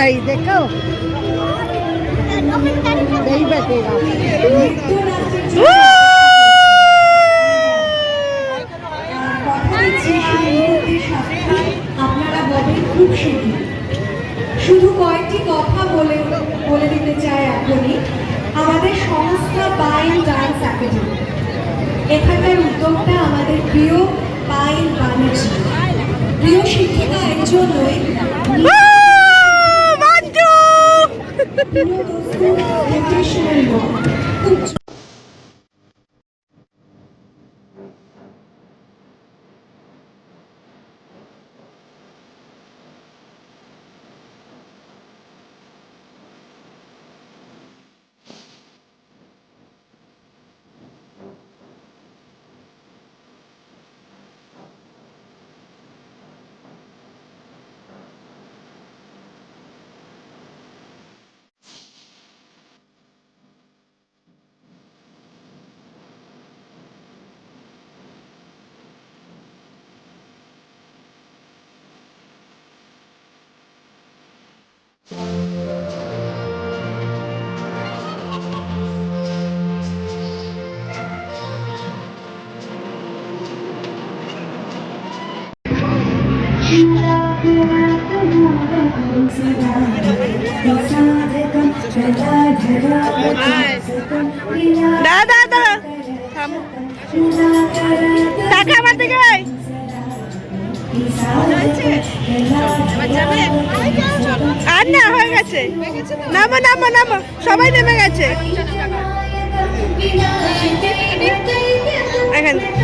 भाई देखो नहीं बैठेगा। আপনারা বলেন খুব শিখি শুধু কয়েকটি কথা বলে দিতে চাই এখনই। আমাদের সংস্থা পাইন ডান্স একাডেমি, এখানকার উদ্যোগটা আমাদের প্রিয় পাইন বাণিজ্য প্রিয় শিক্ষিকা এর জন্যই দাদা দাদা টাকা আমার থেকে আর না হয়ে গেছে। নামো নামো নামো, সবাই নেমে গেছে এখানে।